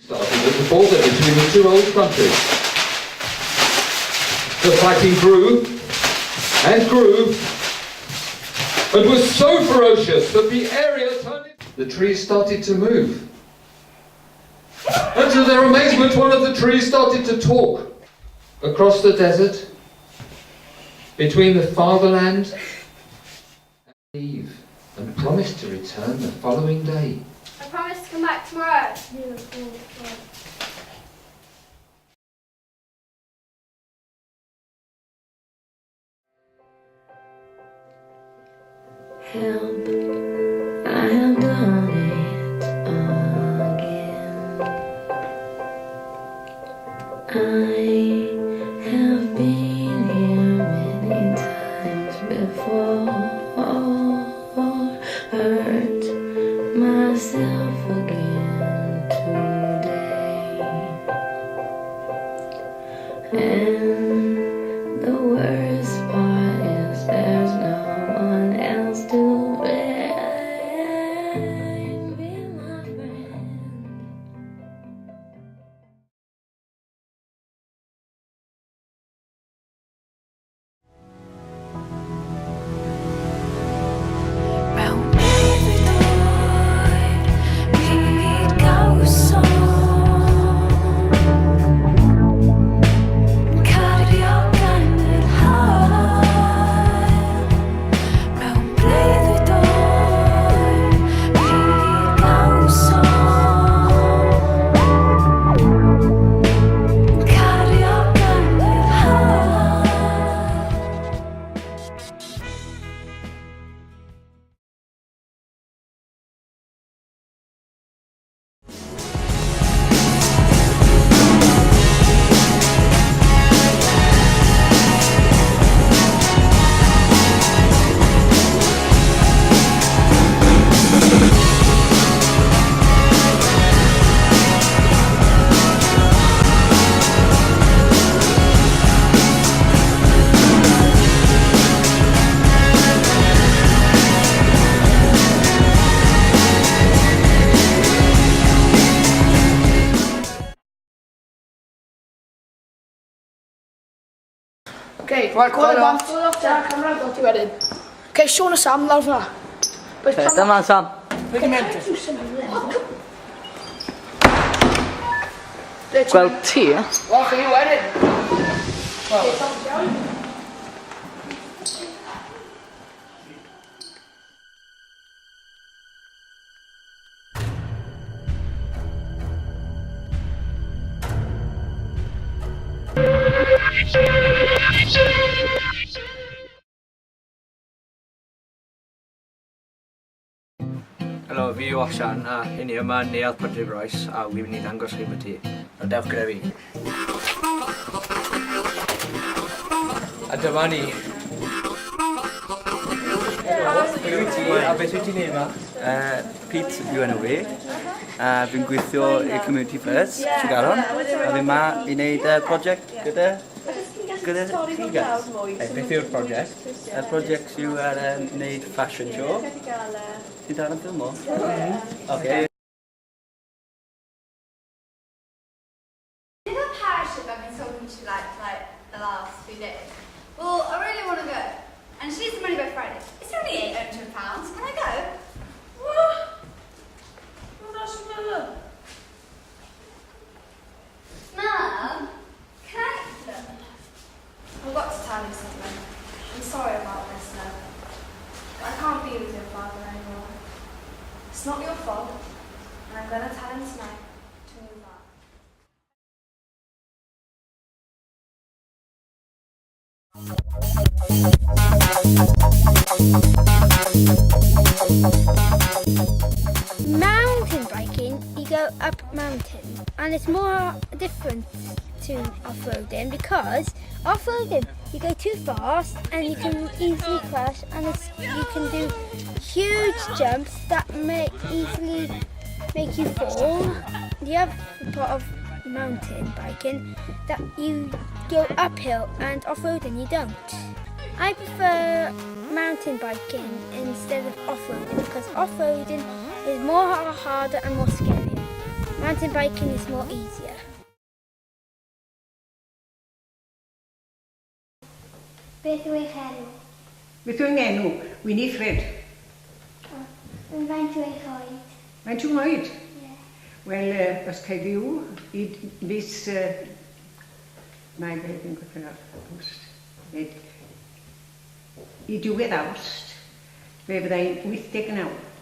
Started at the border between the two old countries. The fighting grew and grew and was so ferocious that the area turned into... The trees started to move. And to their amazement, one of the trees started to talk. Across the desert, between the fatherland and leave, and promised to return the following day. I promise to come back tomorrow. Help, I have done it again. I have been here many times before, hurt myself again today. And the worst part is there's no one else to blame. Be my friend. Round every door, we go so. Okay, right, call it on. Camera, got you ready. Okay, Sean and Sam, lawr fyna. Dyma Sam. Gweld ti? Wel, chi wedyn. Helo, fi yw Osian, a hynny yma Neil Patrick Roes, a wy'n mynd i ddangos chi beth i. Dewch gyda fi. A dyma ni. A beth wyt ti'n neud yma? Pete yw enw fi. Fi'n gweithio i Community First, Tregaron. A fi'n ma i wneud prosiect gyda chi guys. Beth yw'r prosiect? Y prosiect yw wneud fashion show. Ti'n dal yn ffilmo? Okay. You know the parachute I've been talking to you like the last few days? Well, I really want to go. And she needs the money by Friday. It's only £800. Can I go? What? Well, that's another. Mum, can I... Look, I've got to tell you something. I'm sorry about this now. But I can't be with your father anymore. It's not your fault. And I'm going to tell him tonight to move on. Mountain biking, you go up mountain, and it's more different to off-roading because off-roading you go too fast and you can easily crash, and you can do huge jumps that may easily make you fall. The other part of mountain biking that you go uphill, and off-roading you don't. I prefer mountain biking instead of off-roading because off-roading is more harder and more scary. mountain biking is more easier. Beth yw eich enw? Beth yw'n enw? Winifred. Yn faint yw eich oed? Mae'n ti'n oed? Ie. Wel, os cael fyw i fus... Mae'n beth yn gweithio Awst. I diwedd Awst, fe fyddai'n 89.